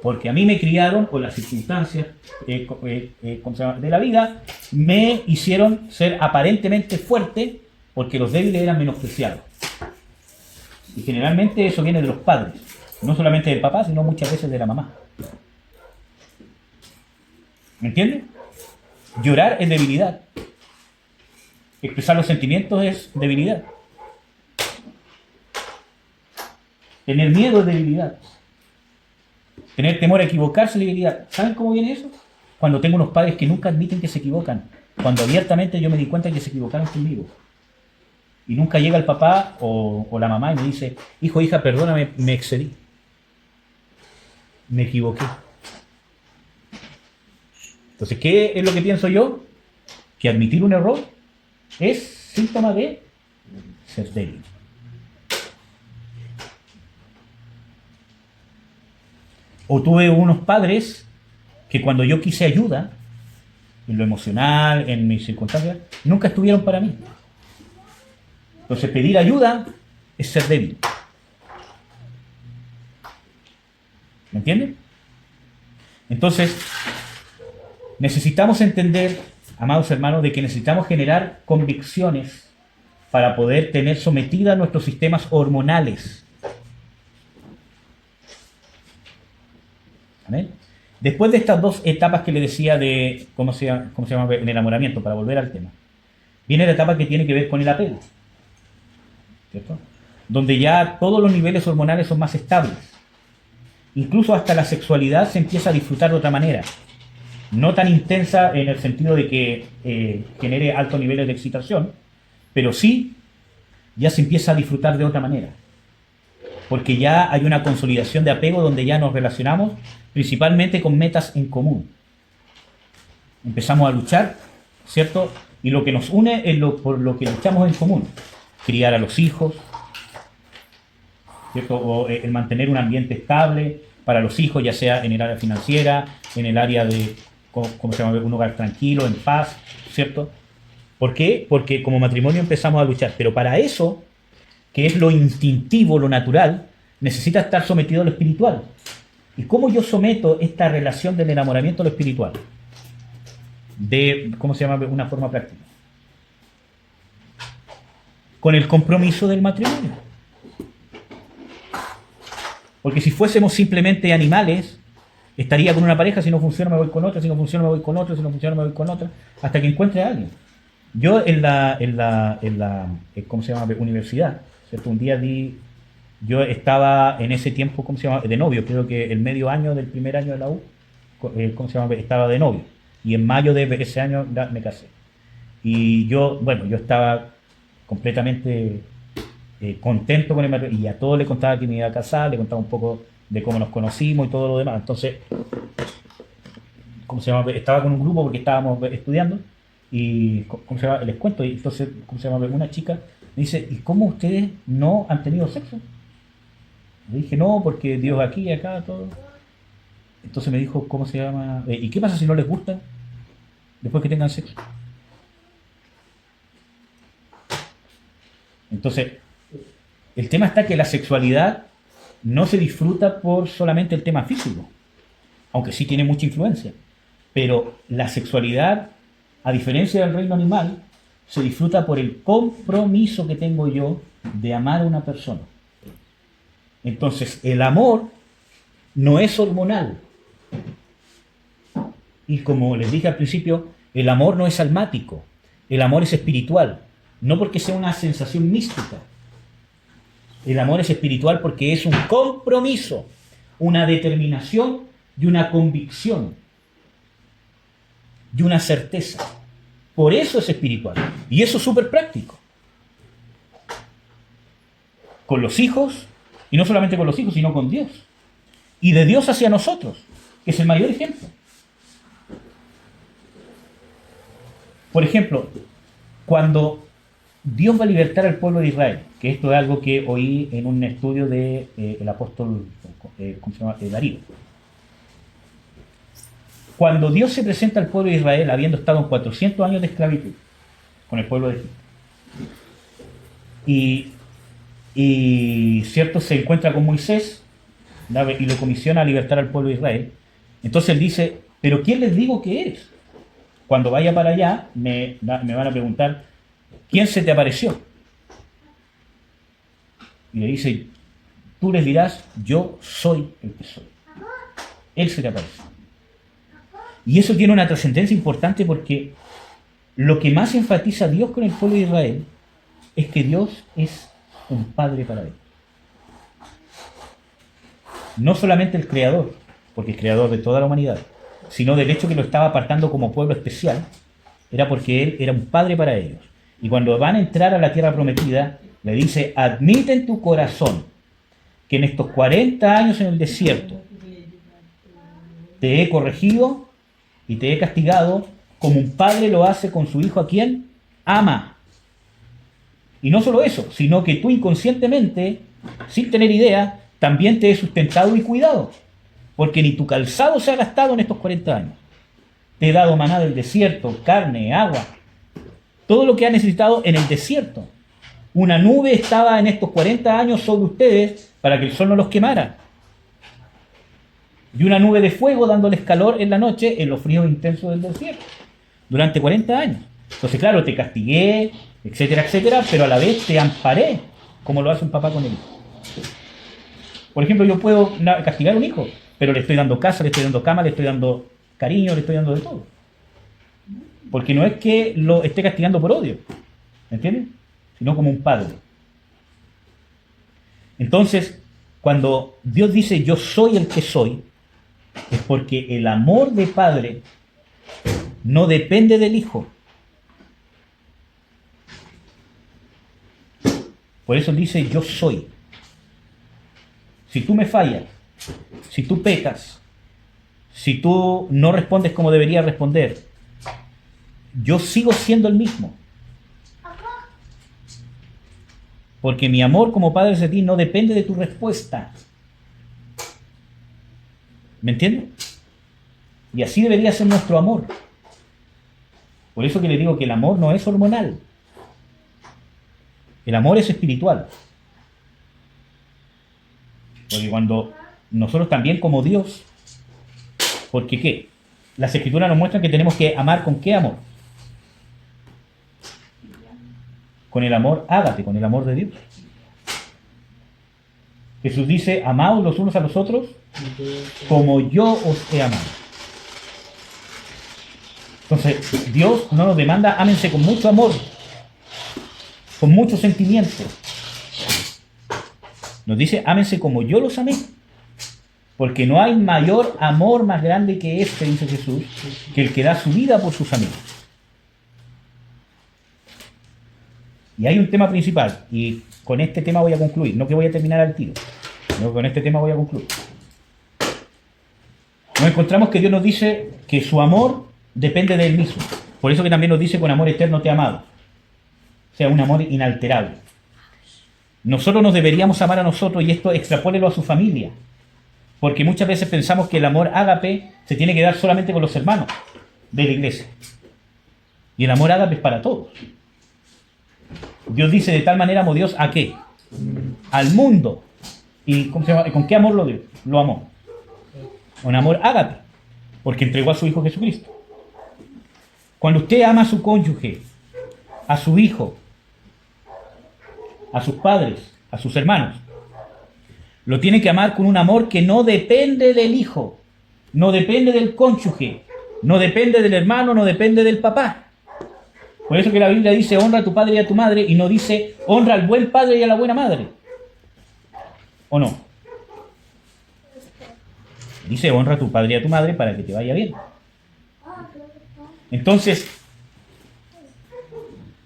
Porque a mí me criaron, por las circunstancias de la vida, me hicieron ser aparentemente fuerte, porque los débiles eran menospreciados. Y generalmente eso viene de los padres. No solamente del papá, sino muchas veces de la mamá. ¿Me entiendes? Llorar es debilidad. Expresar los sentimientos es debilidad. Tener miedo es debilidad. Tener temor a equivocarse es debilidad. ¿Saben cómo viene eso? Cuando tengo unos padres que nunca admiten que se equivocan. Cuando abiertamente yo me di cuenta que se equivocaron conmigo. y nunca llega el papá o la mamá y me dice, hijo, hija, perdóname, me excedí, me equivoqué. Entonces, ¿qué es lo que pienso yo? Que admitir un error es síntoma de ser débil. O tuve unos padres que cuando yo quise ayuda, en lo emocional, en mis circunstancias, nunca estuvieron para mí. Entonces, pedir ayuda es ser débil. ¿Me entienden? Entonces, necesitamos entender, amados hermanos, de que necesitamos generar convicciones para poder tener sometidas nuestros sistemas hormonales. ¿Amén? Después de estas dos etapas que le decía de, ¿cómo se llama? El enamoramiento, para volver al tema, viene la etapa que tiene que ver con el apego, ¿cierto? Donde ya todos los niveles hormonales son más estables. Incluso hasta la sexualidad se empieza a disfrutar de otra manera. No tan intensa en el sentido de que genere altos niveles de excitación, pero sí ya se empieza a disfrutar de otra manera. Porque ya hay una consolidación de apego donde ya nos relacionamos principalmente con metas en común. Empezamos a luchar, ¿cierto? Y lo que nos une es por lo que luchamos en común. Criar a los hijos, ¿cierto? O el mantener un ambiente estable para los hijos, ya sea en el área financiera, en el área de, ¿cómo se llama? Un hogar tranquilo, en paz, ¿cierto? ¿Por qué? Porque como matrimonio empezamos a luchar. Pero para eso, que es lo instintivo, lo natural, necesita estar sometido a lo espiritual. ¿Y cómo yo someto esta relación del enamoramiento a lo espiritual? De, ¿cómo se llama? Una forma práctica. Con el compromiso del matrimonio. Porque si fuésemos simplemente animales, estaría con una pareja, si no funciona me voy con otra, si no funciona me voy con otra, si no funciona me voy con otra, hasta que encuentre a alguien. Yo en la ¿cómo se llama? Universidad, ¿cierto? Un día yo estaba en ese tiempo, ¿cómo se llama? De novio, creo que el medio año del primer año de la U, ¿cómo se llama? Estaba de novio. Y en mayo de ese año me casé. Y yo estaba completamente contento con el matrimonio, y a todos le contaba que me iba a casar, le contaba un poco de cómo nos conocimos y todo lo demás. Entonces, ¿cómo se llama? Estaba con un grupo porque estábamos estudiando y, ¿cómo se llama? Les cuento, y entonces, ¿cómo se llama? Una chica me dice, ¿y cómo ustedes no han tenido sexo? Le dije, no, porque Dios aquí y acá, todo. Entonces me dijo, ¿cómo se llama? ¿Y qué pasa si no les gusta después que tengan sexo? Entonces, el tema está que la sexualidad no se disfruta por solamente el tema físico, aunque sí tiene mucha influencia. Pero la sexualidad, a diferencia del reino animal, se disfruta por el compromiso que tengo yo de amar a una persona. Entonces, el amor no es hormonal. Y como les dije al principio, el amor no es almático, el amor es espiritual. No porque sea una sensación mística. El amor es espiritual porque es un compromiso, una determinación y una convicción y una certeza. Por eso es espiritual. Y eso es súper práctico. Con los hijos, y no solamente con los hijos, sino con Dios. Y de Dios hacia nosotros, que es el mayor ejemplo. Por ejemplo, cuando Dios va a libertar al pueblo de Israel, que esto es algo que oí en un estudio de el apóstol ¿cómo se llama? Darío. Cuando Dios se presenta al pueblo de Israel, habiendo estado en 400 años de esclavitud con el pueblo de Egipto, y cierto, se encuentra con Moisés y lo comisiona a libertar al pueblo de Israel, entonces él dice, ¿pero quién les digo que eres? Cuando vaya para allá, me van a preguntar, ¿quién se te apareció? Y le dice, tú les dirás, yo soy el que soy. Él se te apareció. Y eso tiene una trascendencia importante porque lo que más enfatiza Dios con el pueblo de Israel es que Dios es un padre para él. No solamente el creador, porque es creador de toda la humanidad, sino del hecho que lo estaba apartando como pueblo especial, era porque él era un padre para ellos. Y cuando van a entrar a la tierra prometida, le dice, admite en tu corazón que en estos 40 años en el desierto te he corregido y te he castigado como un padre lo hace con su hijo a quien ama. Y no solo eso, sino que tú inconscientemente, sin tener idea, también te he sustentado y cuidado, porque ni tu calzado se ha gastado en estos 40 años. Te he dado maná del desierto, carne, agua, todo lo que has necesitado en el desierto. Una nube estaba en estos 40 años sobre ustedes para que el sol no los quemara. Y una nube de fuego dándoles calor en la noche en los fríos intensos del desierto. Durante 40 años. Entonces, claro, te castigué, etcétera, etcétera, pero a la vez te amparé, como lo hace un papá con el hijo. Por ejemplo, yo puedo castigar a un hijo, pero le estoy dando casa, le estoy dando cama, le estoy dando cariño, le estoy dando de todo. Porque no es que lo esté castigando por odio, ¿me entiendes? Sino como un padre. Entonces, cuando Dios dice yo soy el que soy, es porque el amor de padre no depende del hijo. Por eso dice yo soy. Si tú me fallas, si tú pecas, si tú no respondes como deberías responder, yo sigo siendo el mismo. Porque mi amor como padre hacia ti no depende de tu respuesta. ¿Me entiendes? Y así debería ser nuestro amor. Por eso que le digo que el amor no es hormonal. El amor es espiritual. Porque cuando nosotros también como Dios, porque ¿qué? Las escrituras nos muestran que tenemos que amar ¿con qué amor? Con el amor ágape, con el amor de Dios. Jesús dice, amaos los unos a los otros como yo os he amado. Entonces, Dios no nos demanda, ámense con mucho amor, con mucho sentimiento. Nos dice, ámense como yo los amé. Porque no hay mayor amor más grande que este, dice Jesús, que el que da su vida por sus amigos. Y hay un tema principal, y con este tema voy a concluir, no que voy a terminar al tiro, sino con este tema voy a concluir. Nos encontramos que Dios nos dice que su amor depende de Él mismo. Por eso que también nos dice con amor eterno te he amado. O sea, un amor inalterable. Nosotros nos deberíamos amar a nosotros y esto extrapólelo a su familia. Porque muchas veces pensamos que el amor ágape se tiene que dar solamente con los hermanos de la iglesia. Y el amor ágape es para todos. Dios dice de tal manera amó Dios ¿a qué? Al mundo. ¿Y cómo se llama? ¿Con qué amor lo dio? Lo amó. Un amor ágape. Porque entregó a su Hijo Jesucristo. Cuando usted ama a su cónyuge, a su hijo, a sus padres, a sus hermanos, lo tiene que amar con un amor que no depende del hijo, no depende del cónyuge, no depende del hermano, no depende del papá. Por eso que la Biblia dice honra a tu padre y a tu madre y no dice honra al buen padre y a la buena madre. ¿O no? Dice honra a tu padre y a tu madre para que te vaya bien. Entonces,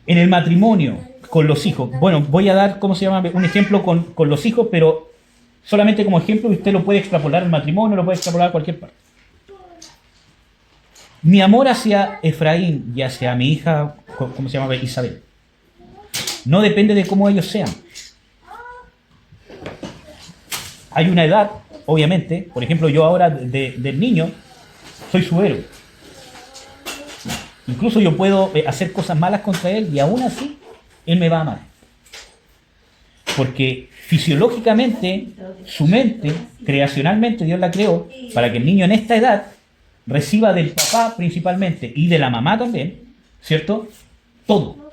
en el matrimonio, con los hijos, bueno, voy a dar, ¿cómo se llama? Un ejemplo con los hijos, pero solamente como ejemplo, y usted lo puede extrapolar al matrimonio, lo puede extrapolar a cualquier parte. Mi amor hacia Efraín y hacia mi hija, ¿cómo se llama? Isabel, no depende de cómo ellos sean. Hay una edad, obviamente, por ejemplo, yo ahora del niño soy su héroe. Incluso yo puedo hacer cosas malas contra él y aún así él me va a amar. Porque fisiológicamente, su mente, creacionalmente, Dios la creó para que el niño en esta edad reciba del papá principalmente y de la mamá también, ¿cierto? Todo.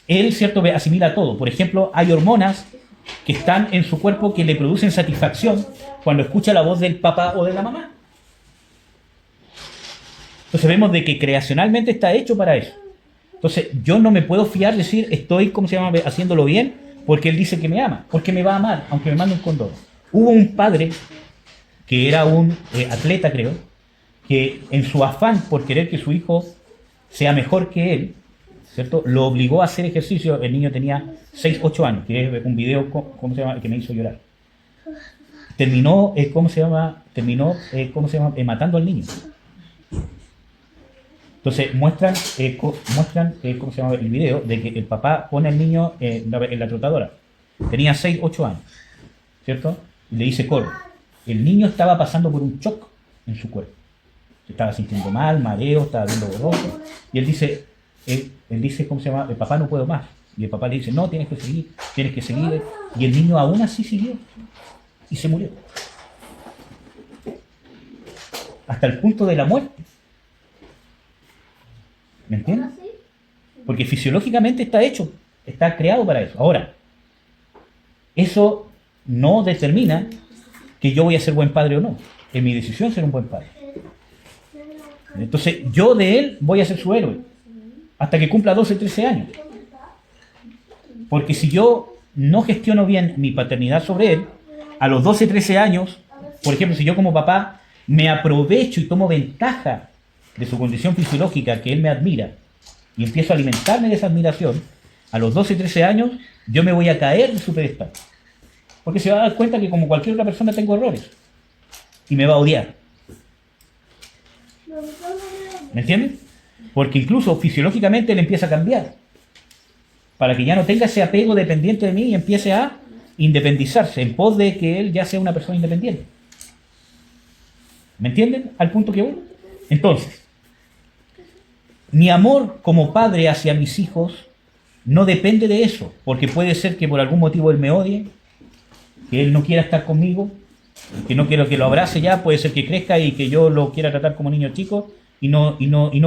Él, ¿cierto?, asimila todo. Por ejemplo, hay hormonas que están en su cuerpo que le producen satisfacción cuando escucha la voz del papá o de la mamá. Entonces vemos de que creacionalmente está hecho para eso. Entonces yo no me puedo fiar, decir estoy, ¿cómo se llama?, haciéndolo bien, porque él dice que me ama, porque me va a amar, aunque me mande un condón. Hubo un padre que era un atleta, creo, que en su afán por querer que su hijo sea mejor que él, ¿cierto? Lo obligó a hacer ejercicio, el niño tenía 6, 8 años, que es un video, ¿cómo se llama?, que me hizo llorar. Terminó, ¿cómo se llama?, matando al niño. Entonces muestran, ¿cómo se llama?, el video de que el papá pone al niño en la trotadora. Tenía 6, 8 años, ¿cierto? Y le dice, corre. El niño estaba pasando por un shock en su cuerpo. Se estaba sintiendo mal, mareo, estaba viendo borroso. Y él dice, ¿cómo se llama?, el papá, no puedo más. Y el papá le dice, no, tienes que seguir. Y el niño aún así siguió. Y se murió. Hasta el punto de la muerte. ¿Me entiendes? Porque fisiológicamente está hecho, está creado para eso. Ahora, eso no determina que yo voy a ser buen padre o no. Es mi decisión ser un buen padre. Entonces, yo de él voy a ser su héroe hasta que cumpla 12, 13 años. Porque si yo no gestiono bien mi paternidad sobre él, a los 12, 13 años, por ejemplo, si yo como papá me aprovecho y tomo ventaja de su condición fisiológica que él me admira y empiezo a alimentarme de esa admiración, a los 12, 13 años yo me voy a caer de su pedestal. Porque se va a dar cuenta que como cualquier otra persona tengo errores y me va a odiar. ¿Me entiendes? Porque incluso fisiológicamente él empieza a cambiar para que ya no tenga ese apego dependiente de mí y empiece a independizarse en pos de que él ya sea una persona independiente. ¿Me entienden al punto que voy? Entonces, mi amor como padre hacia mis hijos no depende de eso, porque puede ser que por algún motivo él me odie, que él no quiera estar conmigo, que no quiero que lo abrace ya, puede ser que crezca y que yo lo quiera tratar como niño chico y no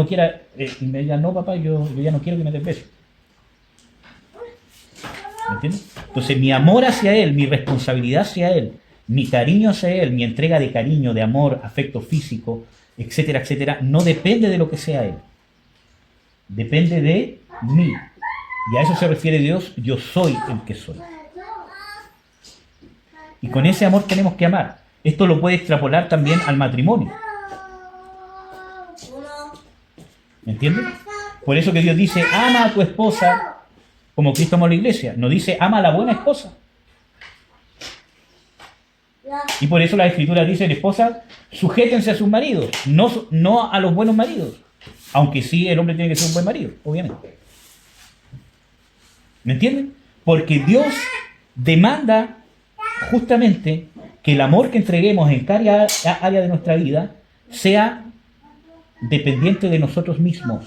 quiera, y me diga, no papá, yo ya no quiero que me des besos. ¿Me entiendes? Entonces mi amor hacia él, mi responsabilidad hacia él, mi cariño hacia él, mi entrega de cariño, de amor, afecto físico, etcétera, etcétera, no depende de lo que sea él. Depende de mí. Y a eso se refiere Dios, yo soy el que soy. Y con ese amor tenemos que amar. Esto lo puede extrapolar también al matrimonio. ¿Me entiendes? Por eso que Dios dice, ama a tu esposa como Cristo amó a la iglesia. No dice, ama a la buena esposa. Y por eso la Escritura dice, esposas, sujétense a sus maridos, no a los buenos maridos. Aunque sí el hombre tiene que ser un buen marido, obviamente. ¿Me entienden? Porque Dios demanda justamente que el amor que entreguemos en cada área de nuestra vida sea dependiente de nosotros mismos.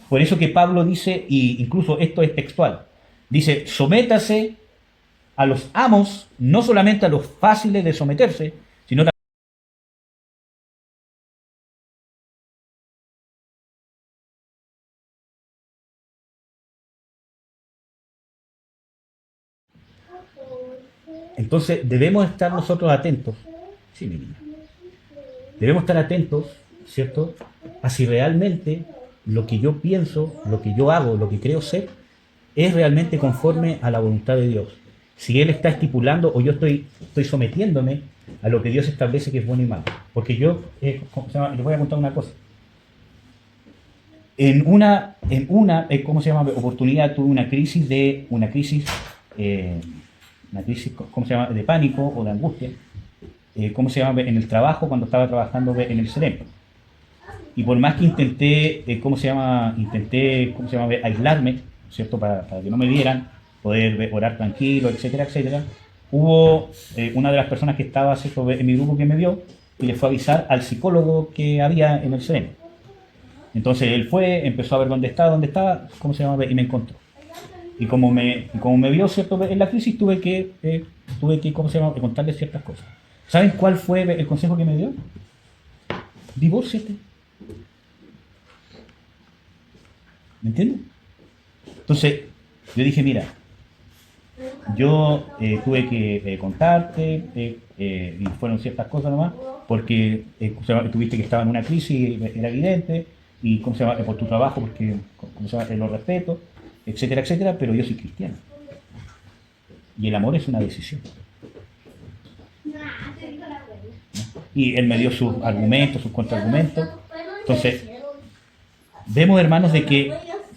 Por eso que Pablo dice, y incluso esto es textual, dice, sométase a los amos, no solamente a los fáciles de someterse, sino también entonces debemos estar nosotros atentos. Sí, mi niña. Debemos estar atentos, ¿cierto?, a si realmente lo que yo pienso, lo que yo hago, lo que creo ser, es realmente conforme a la voluntad de Dios. Si Él está estipulando o yo estoy sometiéndome a lo que Dios establece que es bueno y malo. Porque yo, les voy a contar una cosa. En una oportunidad tuve una crisis, ¿cómo se llama?, de pánico o de angustia, en el trabajo, cuando estaba trabajando en el CEREM. Y por más que intenté, aislarme, ¿cierto?, para que no me vieran, poder orar tranquilo, etcétera, etcétera, hubo una de las personas que estaba, ¿cierto?, en mi grupo, que me vio y le fue a avisar al psicólogo que había en el CEREM. Entonces él fue, empezó a ver dónde estaba, y me encontró. Y como me vio, ¿cierto?, en la crisis, tuve que contarle ciertas cosas. ¿Saben cuál fue el consejo que me dio? Divórciate. ¿Me entienden? Entonces, yo dije, mira, yo tuve que contarte, y fueron ciertas cosas nomás, porque tuviste que estar en una crisis, era evidente, y por tu trabajo, porque lo respeto, etcétera, etcétera, pero yo soy cristiano. Y el amor es una decisión. Y él me dio sus argumentos, sus contraargumentos. Entonces, vemos, hermanos, de que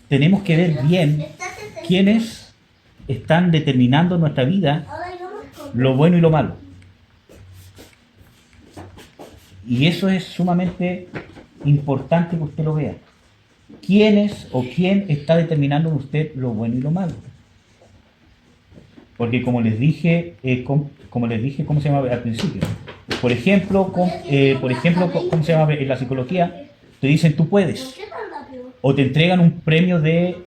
tenemos que ver bien quiénes están determinando en nuestra vida lo bueno y lo malo. Y eso es sumamente importante que usted lo vea. ¿Quién es o quién está determinando en usted lo bueno y lo malo? Porque como les dije, ¿cómo se llama al principio? Por ejemplo, ¿cómo se llama en la psicología? Te dicen tú puedes. O te entregan un premio de